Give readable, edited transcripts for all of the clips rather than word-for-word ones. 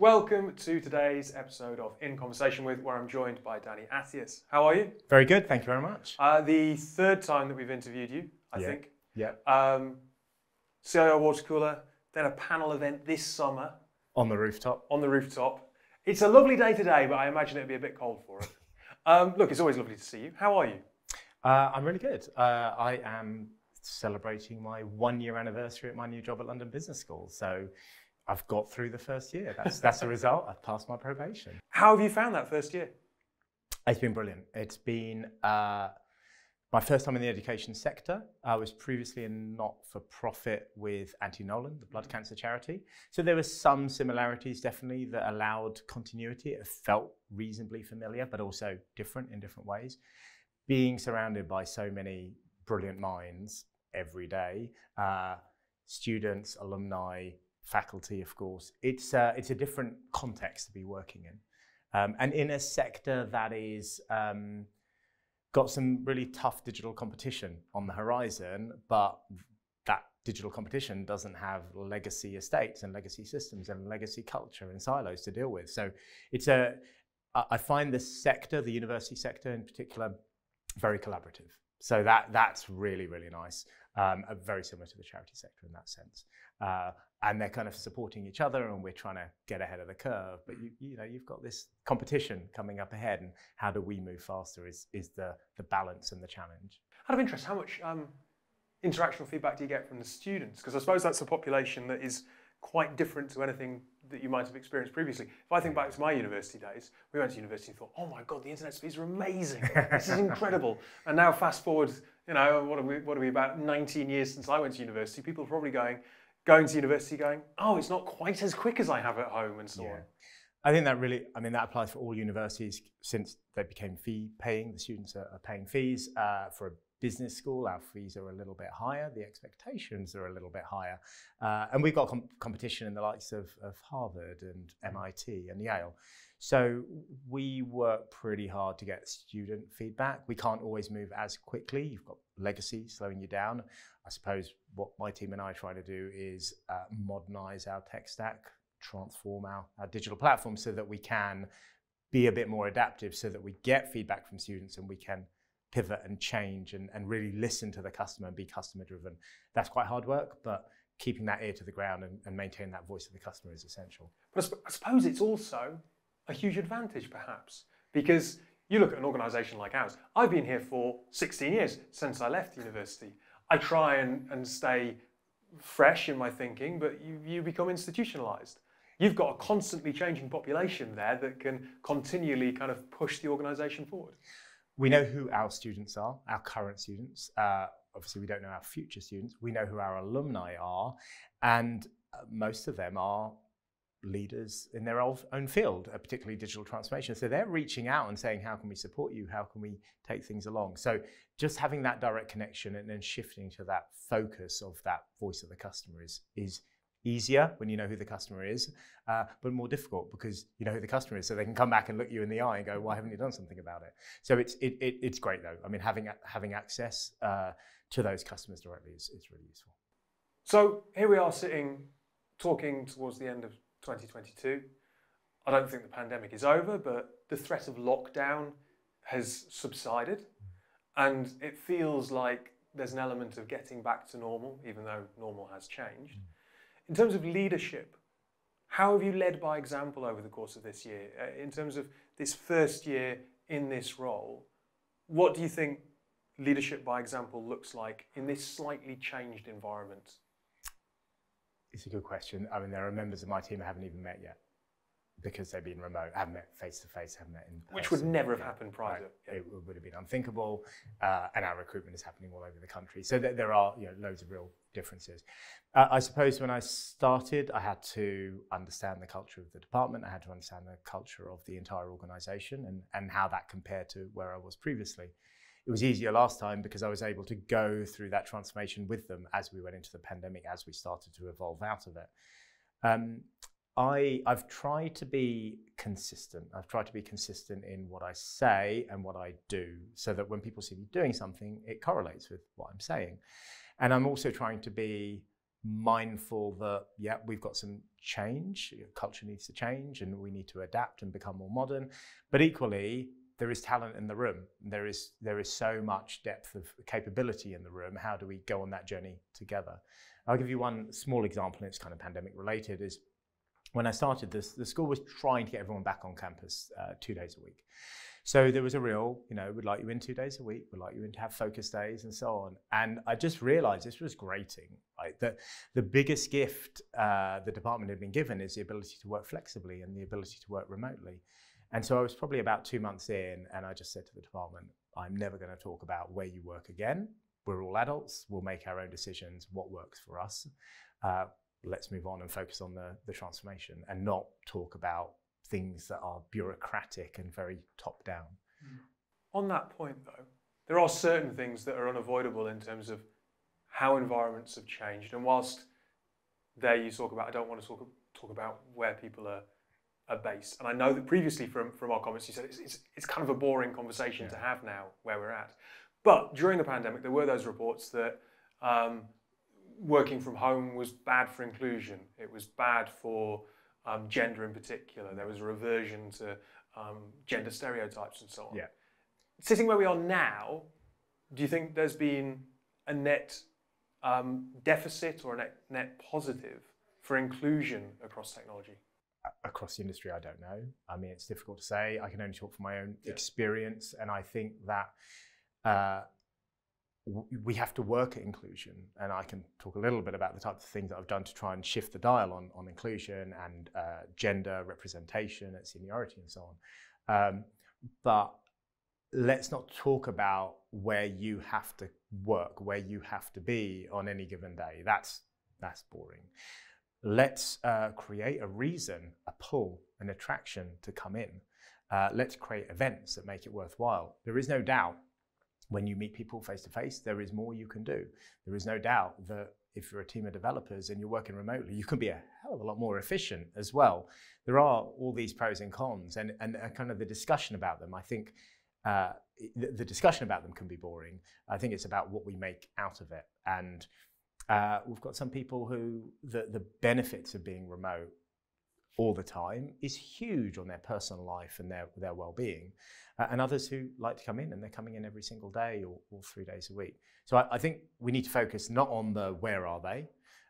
Welcome to today's episode of In Conversation With, where I'm joined by Danny Attias. How are you? Very good, thank you very much. The third time that we've interviewed you, I think. Yeah. CIO water cooler, then a panel event this summer. On the rooftop. On the rooftop. It's a lovely day today, but I imagine it'll be a bit cold for it. Look, it's always lovely to see you. How are you? I'm really good. I am celebrating my 1-year anniversary at my new job at London Business School. So I've got through the first year. That's a result. I've passed my probation. How have you found that first year? It's been brilliant. It's been my first time in the education sector. I was previously a not-for-profit with Anti-Nolan, the blood cancer charity. So there were some similarities, definitely, that allowed continuity. It felt reasonably familiar, but also different in different ways. Being surrounded by so many brilliant minds every day, students, alumni, faculty, of course, it's a different context to be working in. And in a sector that is got some really tough digital competition on the horizon, but that digital competition doesn't have legacy estates and legacy systems and legacy culture and silos to deal with. So I find this sector, the university sector in particular, very collaborative. So that's really, really nice. Very similar to the charity sector in that sense. And they're kind of supporting each other, and we're trying to get ahead of the curve. But you've got this competition coming up ahead, and how do we move faster is the balance and the challenge. Out of interest, how much interactional feedback do you get from the students? Because I suppose that's a population that is quite different to anything that you might have experienced previously. If I think back to my university days, we went to university and thought, oh my God, the internet speeds are amazing. This is incredible. And now fast forward, what are we, about 19 years since I went to university, people are probably going to university going, oh, it's not quite as quick as I have at home and so on. I think that applies for all universities since they became fee paying. The students are paying fees. For a business school, our fees are a little bit higher. The expectations are a little bit higher. And we've got competition in the likes of Harvard and MIT and Yale. So we work pretty hard to get student feedback. We can't always move as quickly. You've got legacy slowing you down. I suppose what my team and I try to do is modernize our tech stack, transform our digital platform so that we can be a bit more adaptive, so that we get feedback from students and we can pivot and change and really listen to the customer and be customer driven. That's quite hard work, but keeping that ear to the ground and maintaining that voice of the customer is essential. But I suppose it's also a huge advantage perhaps, because you look at an organisation like ours. I've been here for 16 years since I left university. I try and stay fresh in my thinking, but you become institutionalised. You've got a constantly changing population there that can continually kind of push the organisation forward. We know who our students are, our current students. Obviously, we don't know our future students. We know who our alumni are, and most of them are leaders in their own field, particularly digital transformation. So they're reaching out and saying, how can we support you? How can we take things along? So just having that direct connection and then shifting to that focus of that voice of the customer is easier when you know who the customer is, but more difficult because you know who the customer is, so they can come back and look you in the eye and go, why haven't you done something about it? So it's great though. I mean, having access to those customers directly is really useful. So here we are sitting, talking towards the end of 2022. I don't think the pandemic is over, but the threat of lockdown has subsided, and it feels like there's an element of getting back to normal, even though normal has changed. In terms of leadership, how have you led by example over the course of this year? In terms of this first year in this role, what do you think leadership by example looks like in this slightly changed environment? It's a good question. I mean, there are members of my team I haven't even met yet because they've been remote, haven't met face-to-face, haven't met in person. Which would never have happened prior to. Yeah. It would have been unthinkable, and our recruitment is happening all over the country. So there are loads of real differences. I suppose when I started, I had to understand the culture of the department. I had to understand the culture of the entire organisation and how that compared to where I was previously. It was easier last time because I was able to go through that transformation with them as we went into the pandemic, as we started to evolve out of it. I've tried to be consistent. I've tried to be consistent in what I say and what I do so that when people see me doing something, it correlates with what I'm saying. And I'm also trying to be mindful that, yeah, we've got some change, culture needs to change and we need to adapt and become more modern. But equally, there is talent in the room. There is so much depth of capability in the room. How do we go on that journey together? I'll give you one small example, and it's kind of pandemic related, is when I started this, the school was trying to get everyone back on campus 2 days a week. So there was a real, we'd like you in 2 days a week, we'd like you in to have focus days and so on. And I just realized this was grating, right? That the biggest gift the department had been given is the ability to work flexibly and the ability to work remotely. And so I was probably about 2 months in, and I just said to the department, I'm never going to talk about where you work again. We're all adults, we'll make our own decisions, what works for us. Let's move on and focus on the transformation and not talk about things that are bureaucratic and very top down. On that point though, there are certain things that are unavoidable in terms of how environments have changed. And whilst there you talk about, I don't want to talk about where people are based. And I know that previously from our comments, you said it's kind of a boring conversation to have now where we're at. But during the pandemic, there were those reports that working from home was bad for inclusion. It was bad for gender in particular. There was a reversion to gender stereotypes and so on. Yeah. Sitting where we are now, do you think there's been a net deficit or a net positive for inclusion across technology? Across the industry, I don't know. I mean, it's difficult to say. I can only talk from my own experience, and I think that we have to work at inclusion, and I can talk a little bit about the types of things that I've done to try and shift the dial on inclusion and gender representation at seniority and so on. But let's not talk about where you have to work, where you have to be on any given day. That's boring. Let's create a reason, a pull, an attraction to come in. Let's create events that make it worthwhile. There is no doubt when you meet people face to face, there is more you can do. There is no doubt that if you're a team of developers and you're working remotely, you can be a hell of a lot more efficient as well. There are all these pros and cons, and kind of the discussion about them, I think the discussion about them can be boring. I think it's about what we make out of it. And we've got some people who the benefits of being remote all the time is huge on their personal life and their well-being, and others who like to come in and they're coming in every single day or 3 days a week. So I think we need to focus not on the where are they,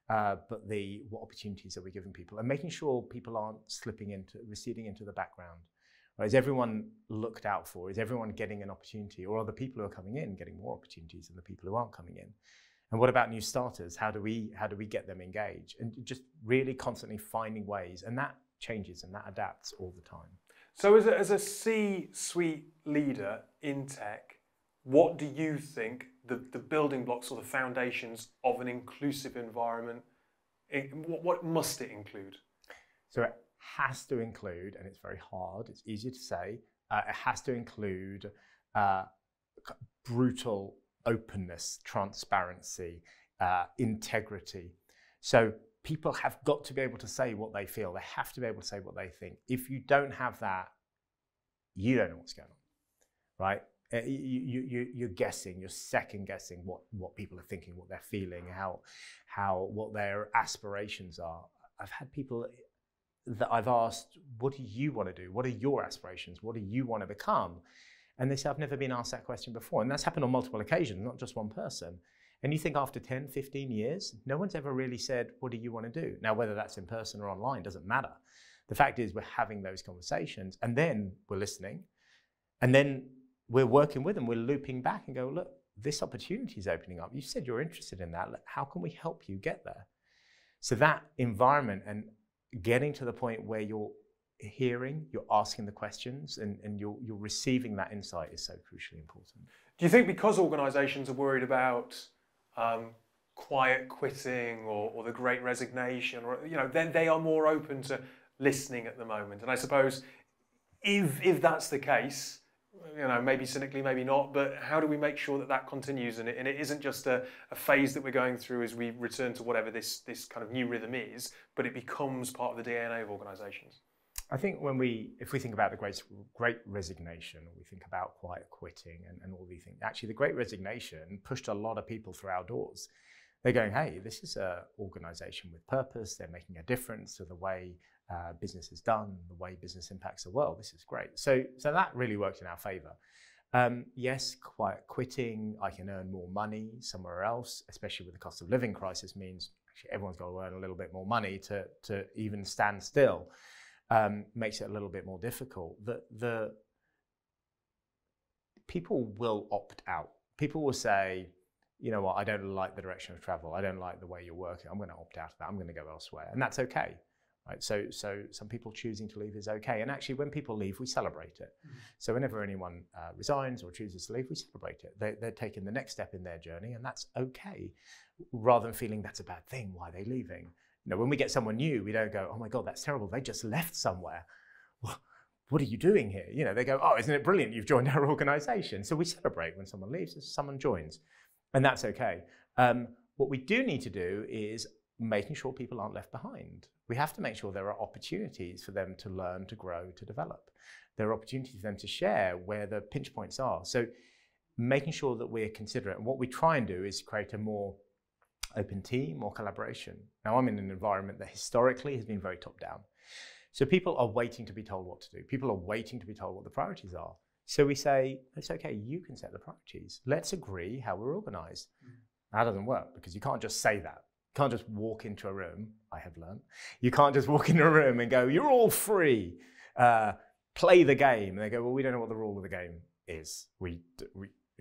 but what opportunities are we giving people, and making sure people aren't receding into the background. Right? Is everyone looked out for? Is everyone getting an opportunity, or are the people who are coming in getting more opportunities than the people who aren't coming in? And what about new starters? How do we get them engaged? And just really constantly finding ways, and that changes and that adapts all the time. So as a C-suite leader in tech, what do you think the building blocks or the foundations of an inclusive environment, what must it include? So it has to include, and it's very hard, it's easier to say, it has to include brutal openness, transparency, integrity. So people have got to be able to say what they feel. They have to be able to say what they think. If you don't have that, you don't know what's going on, right? You're guessing, you're second guessing what people are thinking, what they're feeling, what their aspirations are. I've had people that I've asked, what do you want to do? What are your aspirations? What do you want to become? And they say, I've never been asked that question before. And that's happened on multiple occasions, not just one person. And you think after 10, 15 years, no one's ever really said, what do you want to do? Now, whether that's in person or online doesn't matter. The fact is we're having those conversations, and then we're listening, and then we're working with them. We're looping back and go, look, this opportunity is opening up. You said you're interested in that. How can we help you get there? So that environment and getting to the point where you're hearing, you're asking the questions, and you're receiving that insight is so crucially important. Do you think because organisations are worried about quiet quitting or the great resignation, or then they are more open to listening at the moment? And I suppose if that's the case, maybe cynically, maybe not, but how do we make sure that continues and it isn't just a phase that we're going through as we return to whatever this kind of new rhythm is, but it becomes part of the DNA of organisations? I think if we think about the great resignation, or we think about quiet quitting and all these things, actually the great resignation pushed a lot of people through our doors. They're going, hey, this is an organization with purpose. They're making a difference to the way business is done, the way business impacts the world. This is great. So that really worked in our favor. Yes, quitting, I can earn more money somewhere else, especially with the cost of living crisis, means actually everyone's got to earn a little bit more money to even stand still. Makes it a little bit more difficult. The people will opt out. People will say, you know what, I don't like the direction of travel. I don't like the way you're working. I'm going to opt out of that. I'm going to go elsewhere. And that's okay. Right? So some people choosing to leave is okay. And actually, when people leave, we celebrate it. Mm-hmm. So whenever anyone resigns or chooses to leave, we celebrate it. They're taking the next step in their journey, and that's okay, rather than feeling that's a bad thing. Why are they leaving? You know, when we get someone new, we don't go, oh my God, that's terrible. They just left somewhere. What are you doing here? You know, they go, oh, isn't it brilliant? You've joined our organization. So we celebrate when someone leaves as someone joins, and that's okay. What we do need to do is making sure people aren't left behind. We have to make sure there are opportunities for them to learn, to grow, to develop. There are opportunities for them to share where the pinch points are. So making sure that we're considerate. And what we try and do is create a more open team, more collaboration. Now, I'm in an environment that historically has been very top-down. So people are waiting to be told what to do. People are waiting to be told what the priorities are. So we say, it's okay, you can set the priorities. Let's agree how we're organized. That doesn't work because you can't just say that. You can't just walk into a room, I have learned. You can't just walk into a room and go, you're all free, play the game. And they go, well, we don't know what the rule of the game is.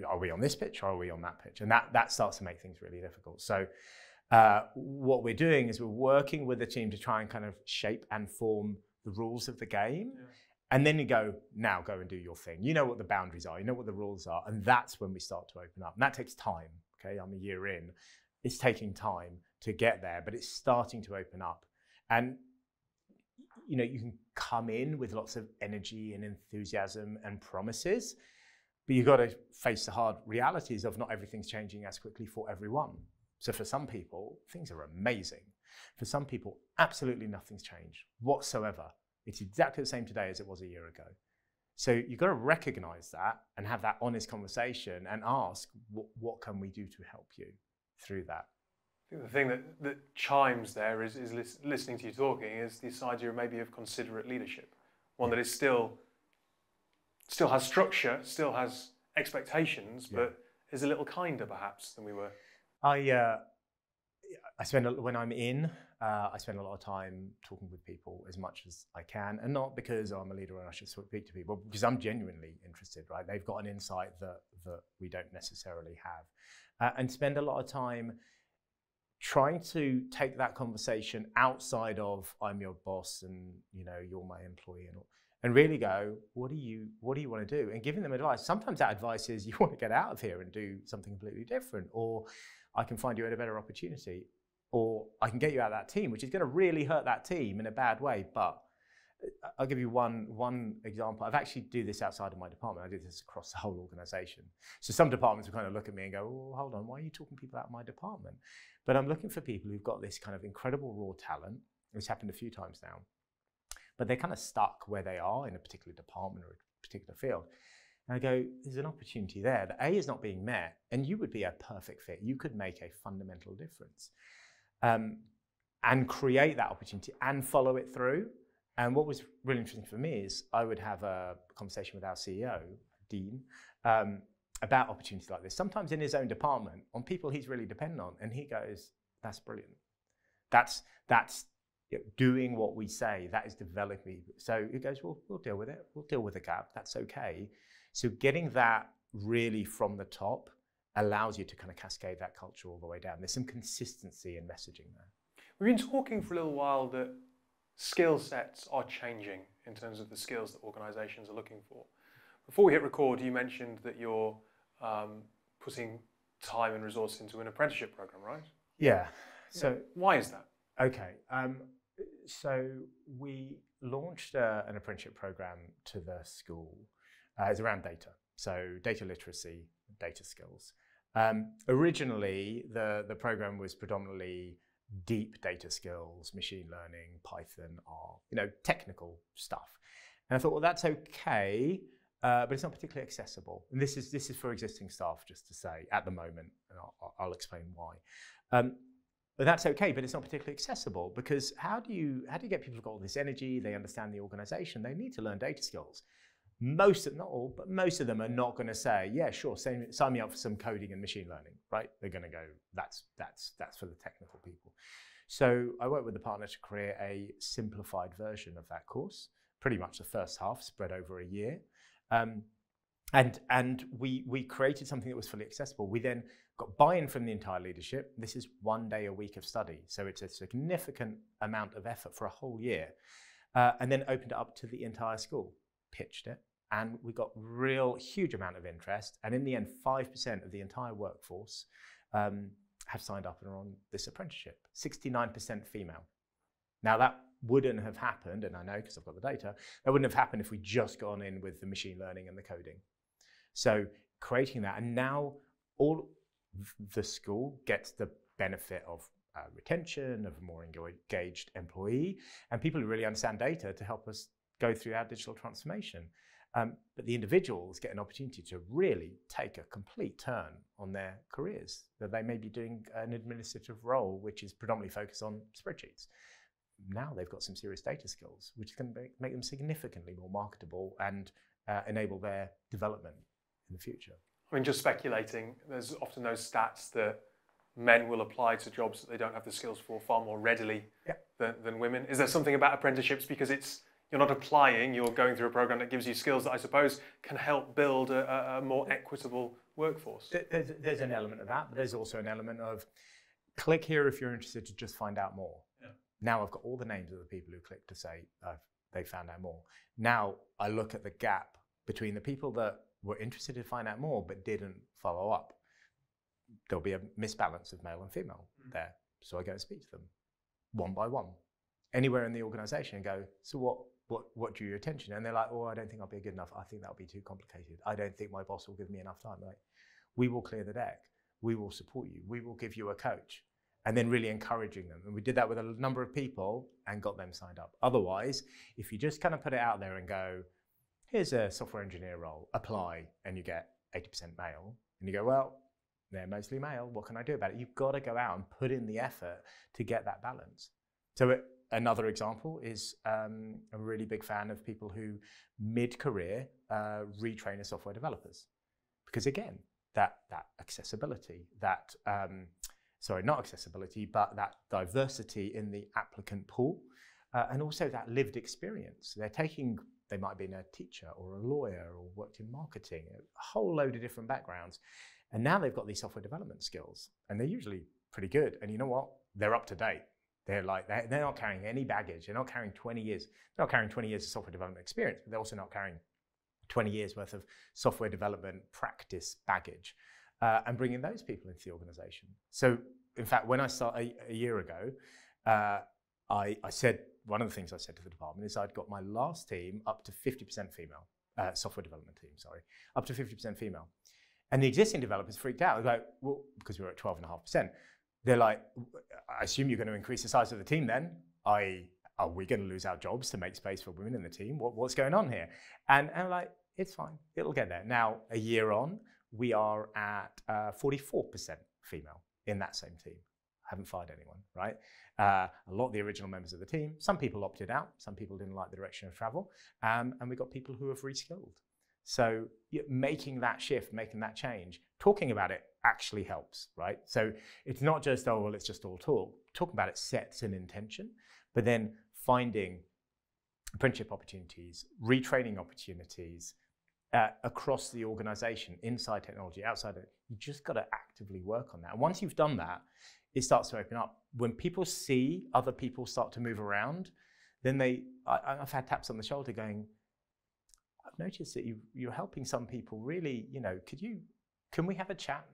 Are we on this pitch or are we on that pitch? And that starts to make things really difficult. So what we're doing is we're working with the team to try and kind of shape and form the rules of the game. Yeah. And then you go, now go and do your thing. You know what the boundaries are, you know what the rules are. And that's when we start to open up. And that takes time, okay? I'm a year in. It's taking time to get there, but it's starting to open up. And you know, you can come in with lots of energy and enthusiasm and promises, but you've got to face the hard realities of not everything's changing as quickly for everyone. So for some people, things are amazing. For some people, absolutely nothing's changed whatsoever. It's exactly the same today as it was a year ago. So you've got to recognize that and have that honest conversation and ask, what can we do to help you through that? I think the thing that chimes there is listening to you talking is this idea maybe of considerate leadership. One that is still has structure, still has expectations, but is a little kinder perhaps than we were. I spend, when I'm in, I spend a lot of time talking with people as much as I can, and not because I'm a leader and I should speak to people, because I'm genuinely interested, right? They've got an insight that we don't necessarily have. And spend a lot of time trying to take that conversation outside of I'm your boss and you know you're my employee, and really go, what do you want to do? And giving them advice. Sometimes that advice is you want to get out of here and do something completely different, or I can find you a better opportunity, or I can get you out of that team, which is going to really hurt that team in a bad way. But I'll give you one example. I've actually do this outside of my department. I do this across the whole organization. So some departments will kind of look at me and go, oh, hold on, why are you talking to people out of my department? But I'm looking for people who've got this kind of incredible raw talent. It's happened a few times now. But they're kind of stuck where they are in a particular department or a particular field. And I go, there's an opportunity there. The A is not being met, and you would be a perfect fit. You could make a fundamental difference. And create that opportunity and follow it through. And what was really interesting for me is I would have a conversation with our CEO, Dean, about opportunities like this, sometimes in his own department, on people he's really dependent on. And he goes, that's brilliant. That's doing what we say, that is developing. So he goes, well, we'll deal with it. We'll deal with the gap. That's okay. So getting that really from the top allows you to kind of cascade that culture all the way down. There's some consistency in messaging there. We've been talking for a little while that skill sets are changing in terms of the skills that organisations are looking for. Before we hit record, you mentioned that you're putting time and resource into an apprenticeship program, right? Yeah. So why is that? Okay. So we launched an apprenticeship program to the school. It's around data. So data literacy, data skills. Originally, the program was predominantly deep data skills, machine learning, Python, R, technical stuff. And I thought, well, that's okay, but it's not particularly accessible. And this is for existing staff, just to say, at the moment, and I'll explain why. But that's okay, but it's not particularly accessible, because how do you get people who've got all this energy, they understand the organization, they need to learn data skills. Most, not all, but most of them are not going to say, yeah, sure, sign me up for some coding and machine learning, right? They're going to go, that's for the technical people. So I worked with a partner to create a simplified version of that course, pretty much the first half spread over a year. And we created something that was fully accessible. We then got buy-in from the entire leadership. This is 1 day a week of study, so it's a significant amount of effort for a whole year. And then opened it up to the entire school, pitched it, and we got huge amount of interest. And in the end, 5% of the entire workforce have signed up and are on this apprenticeship. 69% female. Now that wouldn't have happened, and I know because I've got the data, that wouldn't have happened if we just gone in with the machine learning and the coding. So creating that, and now all the school gets the benefit of retention, of a more engaged employee, and people who really understand data to help us go through our digital transformation. But the individuals get an opportunity to really take a complete turn on their careers, that they may be doing an administrative role which is predominantly focused on spreadsheets. Now they've got some serious data skills, which is going to make them significantly more marketable and enable their development in the future. I mean, just speculating, there's often those stats that men will apply to jobs that they don't have the skills for far more readily than women. Is there something about apprenticeships, because you're not applying, you're going through a program that gives you skills that I suppose can help build a more equitable workforce? There's an element of that, but there's also an element of click here if you're interested to just find out more. Yeah. Now I've got all the names of the people who clicked to say they found out more. Now I look at the gap between the people that were interested to find out more but didn't follow up. There'll be a misbalance of male and female there. So I go and speak to them one by one, anywhere in the organization, and go, so what drew your attention? And they're like, oh, I don't think I'll be good enough. I think that'll be too complicated. I don't think my boss will give me enough time. Like, we will clear the deck. We will support you. We will give you a coach. And then really encouraging them. And we did that with a number of people and got them signed up. Otherwise, if you just kind of put it out there and go, here's a software engineer role, apply, and you get 80% male, and you go, well, they're mostly male, what can I do about it? You've got to go out and put in the effort to get that balance. So another example is I'm a really big fan of people who mid-career retrain as software developers. Because again, that accessibility, not accessibility, but that diversity in the applicant pool, and also that lived experience. They might have been a teacher or a lawyer or worked in marketing, a whole load of different backgrounds. And now they've got these software development skills, and they're usually pretty good. And you know what? They're up to date. They're not carrying any baggage. They're not carrying 20 years. They're not carrying 20 years of software development experience, but they're also not carrying 20 years worth of software development practice baggage, and bringing those people into the organization. So in fact, when I started a year ago, I said, one of the things I said to the department is I'd got my last team up to 50% female, software development team, sorry, up to 50% female. And the existing developers freaked out. They're like, well, because we were at 12.5%. They're like, I assume you're going to increase the size of the team then? Are we going to lose our jobs to make space for women in the team? What's going on here? And I'm like, it's fine, it'll get there. Now, a year on, we are at 44% female in that same team. Haven't fired anyone, right? A lot of the original members of the team, some people opted out, some people didn't like the direction of travel, and we got people who have reskilled. So making that shift, making that change, talking about it actually helps, right? So it's not just, oh, well, it's just all talk. Talking about it sets an intention, but then finding apprenticeship opportunities, retraining opportunities across the organization, inside technology, outside it. You just got to actively work on that. And once you've done that, it starts to open up. When people see other people start to move around, then I've had taps on the shoulder going, I've noticed that you're helping some people really, can we have a chat?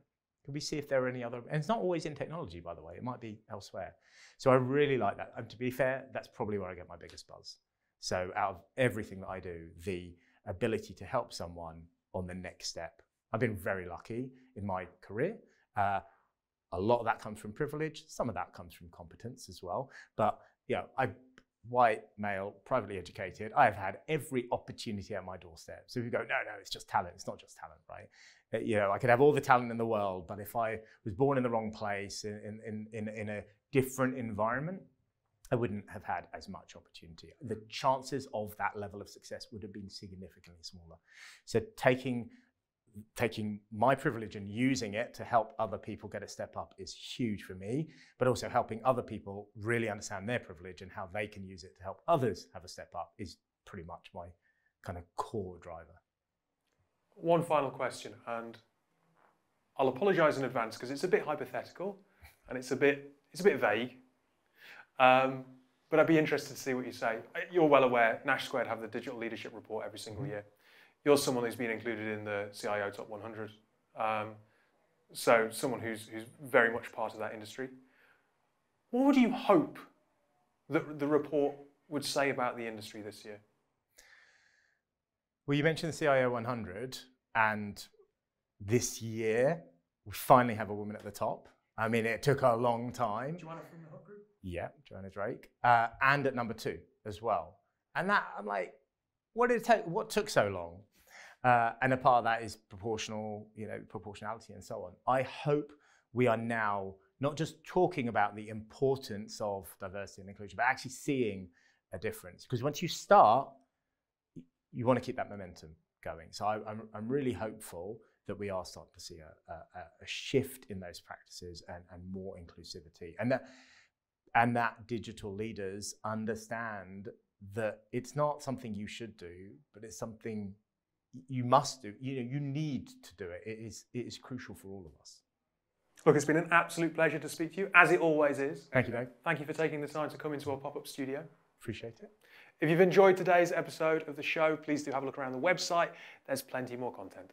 Can we see if there are any other, and it's not always in technology, by the way, it might be elsewhere. So I really like that. And to be fair, that's probably where I get my biggest buzz. So out of everything that I do, the ability to help someone on the next step. I've been very lucky in my career. A lot of that comes from privilege. Some of that comes from competence as well. But white, male, privately educated. I've had every opportunity at my doorstep. So if you go, no, it's just talent. It's not just talent, right? I could have all the talent in the world, but if I was born in the wrong place, in a different environment, I wouldn't have had as much opportunity. The chances of that level of success would have been significantly smaller. So taking my privilege and using it to help other people get a step up is huge for me, but also helping other people really understand their privilege and how they can use it to help others have a step up is pretty much my kind of core driver. One final question, and I'll apologise in advance because it's a bit hypothetical and it's a bit vague. But I'd be interested to see what you say. You're well aware, Nash Squared have the Digital Leadership Report every single year. You're someone who's been included in the CIO Top 100. So someone who's very much part of that industry. What would you hope that the report would say about the industry this year? Well, you mentioned the CIO 100, and this year we finally have a woman at the top. I mean, it took a long time. Joanna from the Hub Group? Yeah, Joanna Drake, and at number 2 as well. And that, I'm like, what did it take? What took so long? And a part of that is proportionality and so on. I hope we are now not just talking about the importance of diversity and inclusion, but actually seeing a difference. Because once you start, you want to keep that momentum going. So I'm really hopeful that we are starting to see a shift in those practices and more inclusivity. And that digital leaders understand that it's not something you should do, but it's something you must do. You need to do it. It is crucial for all of us. Look, it's been an absolute pleasure to speak to you, as it always is. Thank you, Dave. Thank you for taking the time to come into our pop-up studio. Appreciate it. If you've enjoyed today's episode of the show, please do have a look around the website. There's plenty more content.